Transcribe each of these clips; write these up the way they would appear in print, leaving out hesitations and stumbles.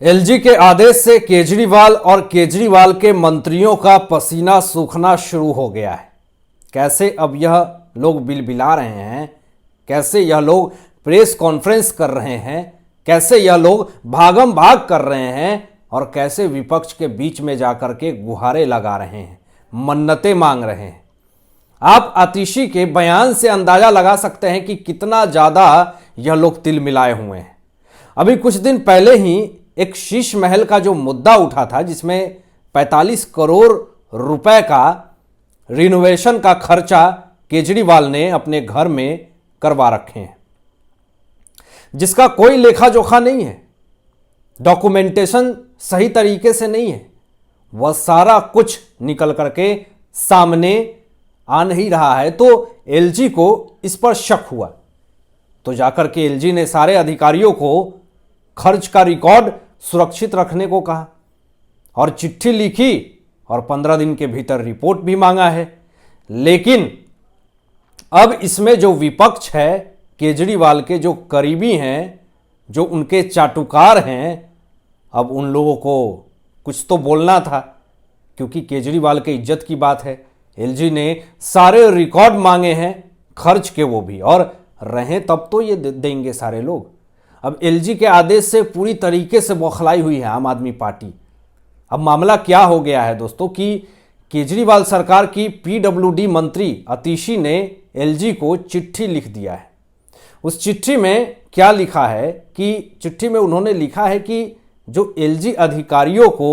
LG के आदेश से केजरीवाल और केजरीवाल के मंत्रियों का पसीना सूखना शुरू हो गया है। कैसे अब यह लोग बिलबिला रहे हैं, कैसे यह लोग प्रेस कॉन्फ्रेंस कर रहे हैं, कैसे यह लोग भागम भाग कर रहे हैं और कैसे विपक्ष के बीच में जाकर के गुहारे लगा रहे हैं, मन्नतें मांग रहे हैं। आप आतिशी के बयान से अंदाजा लगा सकते हैं कि कितना ज्यादा यह लोग तिल मिलाए हुए हैं। अभी कुछ दिन पहले ही एक शीश महल का जो मुद्दा उठा था, जिसमें 45 करोड़ रुपए का रिनोवेशन का खर्चा केजरीवाल ने अपने घर में करवा रखे हैं, जिसका कोई लेखा जोखा नहीं है, डॉक्यूमेंटेशन सही तरीके से नहीं है, वह सारा कुछ निकल करके सामने आ नहीं रहा है। तो एलजी को इस पर शक हुआ, तो जाकर के एलजी ने सारे अधिकारियों को खर्च का रिकॉर्ड सुरक्षित रखने को कहा और चिट्ठी लिखी और 15 दिन के भीतर रिपोर्ट भी मांगा है। लेकिन अब इसमें जो विपक्ष है, केजरीवाल के जो करीबी हैं, जो उनके चाटुकार हैं, अब उन लोगों को कुछ तो बोलना था, क्योंकि केजरीवाल के इज्जत की बात है। एलजी ने सारे रिकॉर्ड मांगे हैं, खर्च के, वो भी, और रहें तब तो ये देंगे सारे लोग। अब एलजी के आदेश से पूरी तरीके से बौखलाई हुई है आम आदमी पार्टी। अब मामला क्या हो गया है दोस्तों कि केजरीवाल सरकार की पीडब्ल्यूडी मंत्री आतिशी ने एलजी को चिट्ठी लिख दिया है। उस चिट्ठी में क्या लिखा है कि चिट्ठी में उन्होंने लिखा है कि जो एलजी अधिकारियों को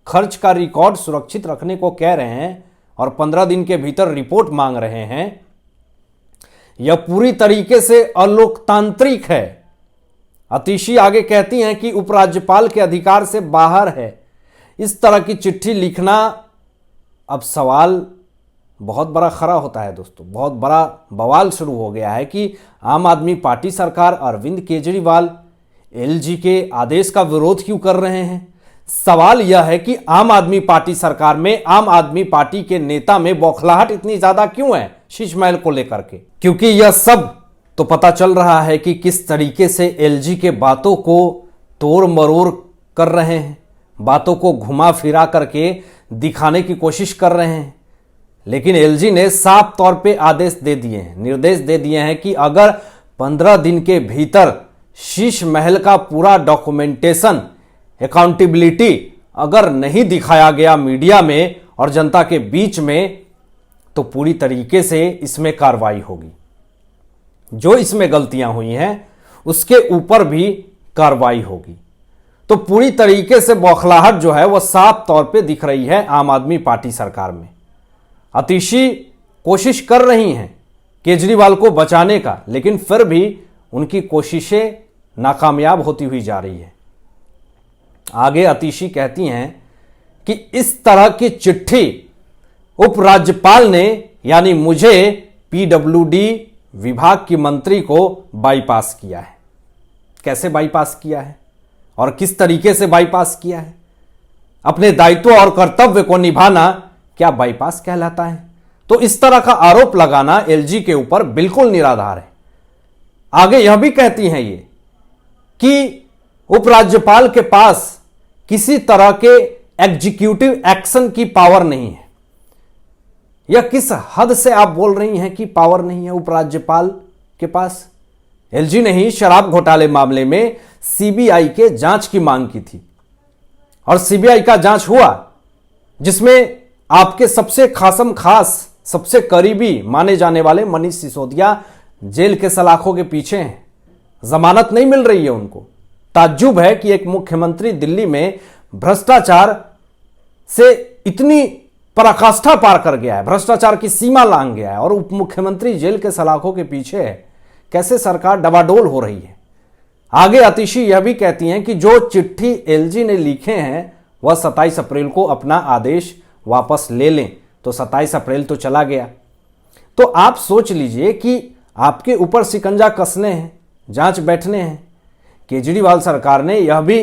खर्च का रिकॉर्ड सुरक्षित रखने को कह रहे हैं और 15 दिन के भीतर रिपोर्ट मांग रहे हैं, यह पूरी तरीके से अलोकतांत्रिक है। आतिशी आगे कहती हैं कि उपराज्यपाल के अधिकार से बाहर है इस तरह की चिट्ठी लिखना। अब सवाल बहुत बड़ा खड़ा होता है दोस्तों, बहुत बड़ा बवाल शुरू हो गया है कि आम आदमी पार्टी सरकार, अरविंद केजरीवाल एलजी के आदेश का विरोध क्यों कर रहे हैं। सवाल यह है कि आम आदमी पार्टी सरकार में, आम आदमी पार्टी के नेता में बौखलाहट इतनी ज्यादा क्यों है शीश महल को लेकर के। क्योंकि यह सब तो पता चल रहा है कि किस तरीके से एलजी के बातों को तोड़ मरोड़ कर रहे हैं, बातों को घुमा फिरा करके दिखाने की कोशिश कर रहे हैं। लेकिन एलजी ने साफ तौर पे आदेश दे दिए हैं, निर्देश दे दिए हैं कि अगर 15 दिन के भीतर शीश महल का पूरा डॉक्यूमेंटेशन, अकाउंटेबिलिटी अगर नहीं दिखाया गया मीडिया में और जनता के बीच में, तो पूरी तरीके से इसमें कार्रवाई होगी। जो इसमें गलतियां हुई हैं उसके ऊपर भी कार्रवाई होगी। तो पूरी तरीके से बौखलाहट जो है वह साफ तौर पे दिख रही है आम आदमी पार्टी सरकार में। आतिशी कोशिश कर रही हैं केजरीवाल को बचाने का, लेकिन फिर भी उनकी कोशिशें नाकामयाब होती हुई जा रही है। आगे आतिशी कहती हैं कि इस तरह की चिट्ठी उपराज्यपाल ने, यानी मुझे, पीडब्ल्यूडी विभाग की मंत्री को बाईपास किया है। कैसे बाईपास किया है और किस तरीके से बाईपास किया है? अपने दायित्व और कर्तव्य को निभाना क्या बाईपास कहलाता है? तो इस तरह का आरोप लगाना एलजी के ऊपर बिल्कुल निराधार है। आगे यह भी कहती हैं ये कि उपराज्यपाल के पास किसी तरह के एग्जीक्यूटिव एक्शन की पावर नहीं है। यह किस हद से आप बोल रही हैं कि पावर नहीं है उपराज्यपाल के पास? एलजी ने ही शराब घोटाले मामले में सीबीआई के जांच की मांग की थी और सीबीआई का जांच हुआ, जिसमें आपके सबसे खासम खास, सबसे करीबी माने जाने वाले मनीष सिसोदिया जेल के सलाखों के पीछे हैं, जमानत नहीं मिल रही है उनको। ताज्जुब है कि एक मुख्यमंत्री दिल्ली में भ्रष्टाचार से इतनी पराकाष्ठा पार कर गया है, भ्रष्टाचार की सीमा लांघ गया है, और उप मुख्यमंत्री जेल के सलाखों के पीछे है। कैसे सरकार डवाडोल हो रही है। आगे आतिशी यह भी कहती हैं कि जो चिट्ठी एलजी ने लिखे हैं वह 27 अप्रैल को अपना आदेश वापस ले लें। तो 27 अप्रैल तो चला गया। तो आप सोच लीजिए कि आपके ऊपर शिकंजा कसने हैं, जांच बैठने हैं। केजरीवाल सरकार ने यह भी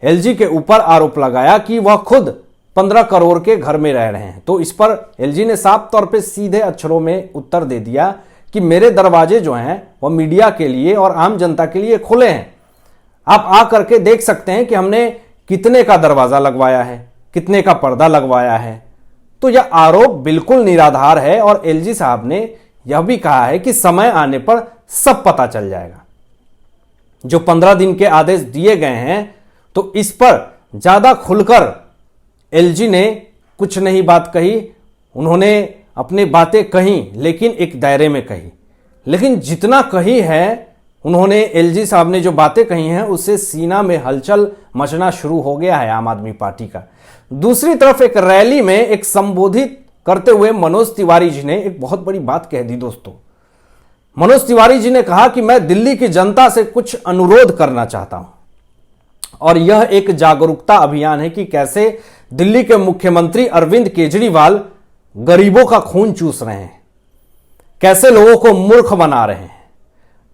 एलजी के ऊपर आरोप लगाया कि वह खुद 15 करोड़ के घर में रह रहे हैं। तो इस पर एलजी ने साफ तौर पे सीधे अक्षरों में उत्तर दे दिया कि मेरे दरवाजे जो हैं वह मीडिया के लिए और आम जनता के लिए खुले हैं। आप आ करके देख सकते हैं कि हमने कितने का दरवाजा लगवाया है, कितने का पर्दा लगवाया है। तो यह आरोप बिल्कुल निराधार है और एलजी साहब ने यह भी कहा है कि समय आने पर सब पता चल जाएगा। जो 15 दिन के आदेश दिए गए हैं तो इस पर ज्यादा खुलकर एलजी ने कुछ नहीं बात कही। उन्होंने अपनी बातें कही लेकिन एक दायरे में कही, लेकिन जितना कही है उन्होंने, एलजी साहब ने जो बातें कही हैं उससे सीना में हलचल मचना शुरू हो गया है आम आदमी पार्टी का। दूसरी तरफ एक रैली में एक संबोधित करते हुए मनोज तिवारी जी ने एक बहुत बड़ी बात कह दी दोस्तों। मनोज तिवारी जी ने कहा कि मैं दिल्ली की जनता से कुछ अनुरोध करना चाहता हूं और यह एक जागरूकता अभियान है कि कैसे दिल्ली के मुख्यमंत्री अरविंद केजरीवाल गरीबों का खून चूस रहे हैं, कैसे लोगों को मूर्ख बना रहे हैं।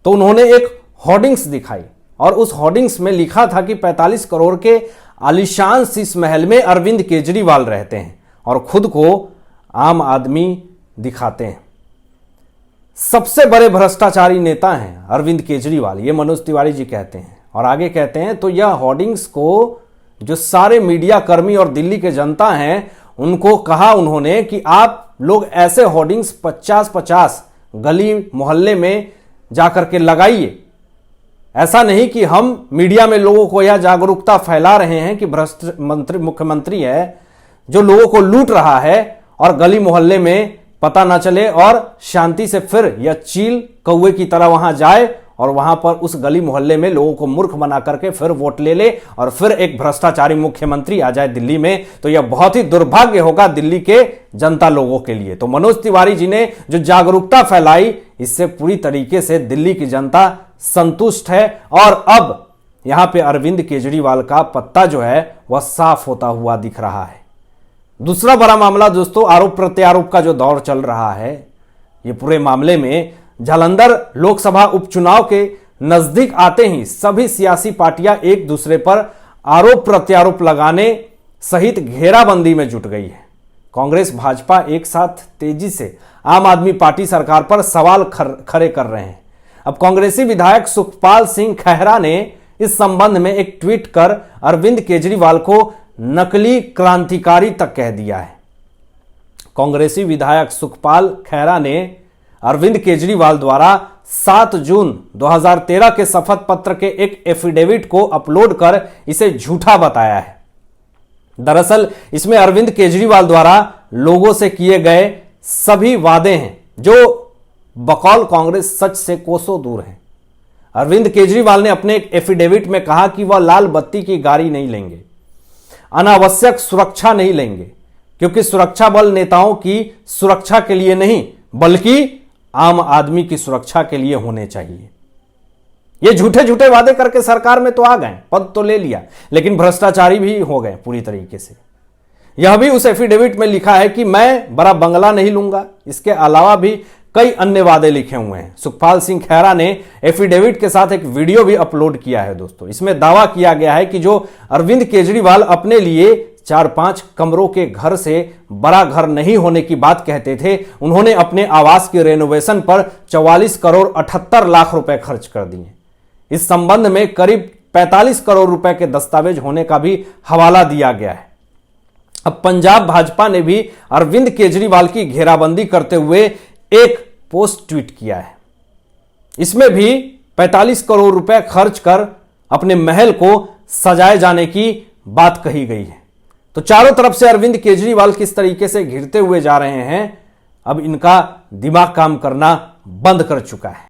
तो उन्होंने एक होर्डिंग्स दिखाई और उस होर्डिंग्स में लिखा था कि 45 करोड़ के आलीशान शीश महल में अरविंद केजरीवाल रहते हैं और खुद को आम आदमी दिखाते हैं। सबसे बड़े भ्रष्टाचारी नेता हैं अरविंद केजरीवाल, ये मनोज तिवारी जी कहते हैं। और आगे कहते हैं तो यह होर्डिंग्स को जो सारे मीडिया कर्मी और दिल्ली के जनता हैं उनको कहा उन्होंने कि आप लोग ऐसे होर्डिंग्स 50-50 गली मोहल्ले में जाकर के लगाइए। ऐसा नहीं कि हम मीडिया में लोगों को यह जागरूकता फैला रहे हैं कि भ्रष्ट मुख्यमंत्री है जो लोगों को लूट रहा है और गली मोहल्ले में पता ना चले और शांति से फिर यह चील कौवे की तरह वहां जाए और वहां पर उस गली मोहल्ले में लोगों को मूर्ख बना करके फिर वोट ले ले और फिर एक भ्रष्टाचारी मुख्यमंत्री आ जाए दिल्ली में। तो यह बहुत ही दुर्भाग्य होगा दिल्ली के जनता लोगों के लिए। तो मनोज तिवारी जी ने जो जागरूकता फैलाई इससे पूरी तरीके से दिल्ली की जनता संतुष्ट है और अब यहां पे अरविंद केजरीवाल का पत्ता जो है वह साफ होता हुआ दिख रहा है। दूसरा बड़ा मामला दोस्तों, आरोप प्रत्यारोप का जो दौर चल रहा है, ये पूरे मामले में जालंधर लोकसभा उपचुनाव के नजदीक आते ही सभी सियासी पार्टियां एक दूसरे पर आरोप प्रत्यारोप लगाने सहित घेराबंदी में जुट गई है। कांग्रेस भाजपा एक साथ तेजी से आम आदमी पार्टी सरकार पर सवाल खड़े कर रहे हैं। अब कांग्रेसी विधायक सुखपाल सिंह खैहरा ने इस संबंध में एक ट्वीट कर अरविंद केजरीवाल को नकली क्रांतिकारी तक कह दिया है। कांग्रेसी विधायक सुखपाल खैहरा ने अरविंद केजरीवाल द्वारा 7 जून 2013 के शपथ पत्र के एक एफिडेविट को अपलोड कर इसे झूठा बताया है। दरअसल इसमें अरविंद केजरीवाल द्वारा लोगों से किए गए सभी वादे हैं जो बकौल कांग्रेस सच से कोसों दूर हैं। अरविंद केजरीवाल ने अपने एक एफिडेविट में कहा कि वह लाल बत्ती की गाड़ी नहीं लेंगे, अनावश्यक सुरक्षा नहीं लेंगे, क्योंकि सुरक्षा बल नेताओं की सुरक्षा के लिए नहीं बल्कि आम आदमी की सुरक्षा के लिए होने चाहिए। ये झूठे झूठे वादे करके सरकार में तो आ गए, पद तो ले लिया, लेकिन भ्रष्टाचारी भी हो गए पूरी तरीके से। यह भी उस एफिडेविट में लिखा है कि मैं बड़ा बंगला नहीं लूंगा। इसके अलावा भी कई अन्य वादे लिखे हुए हैं। सुखपाल सिंह खैहरा ने एफिडेविट के साथ एक वीडियो भी अपलोड किया है दोस्तों। इसमें दावा किया गया है कि जो अरविंद केजरीवाल अपने लिए 4-5 कमरों के घर से बड़ा घर नहीं होने की बात कहते थे, उन्होंने अपने आवास के रेनोवेशन पर 44 करोड़ 78 लाख रुपए खर्च कर दिए। इस संबंध में करीब 45 करोड़ रुपए के दस्तावेज होने का भी हवाला दिया गया है। अब पंजाब भाजपा ने भी अरविंद केजरीवाल की घेराबंदी करते हुए एक पोस्ट ट्वीट किया है। इसमें भी 45 करोड़ रुपए खर्च कर अपने महल को सजाए जाने की बात कही गई है। तो चारों तरफ से अरविंद केजरीवाल किस तरीके से घिरते हुए जा रहे हैं, अब इनका दिमाग काम करना बंद कर चुका है।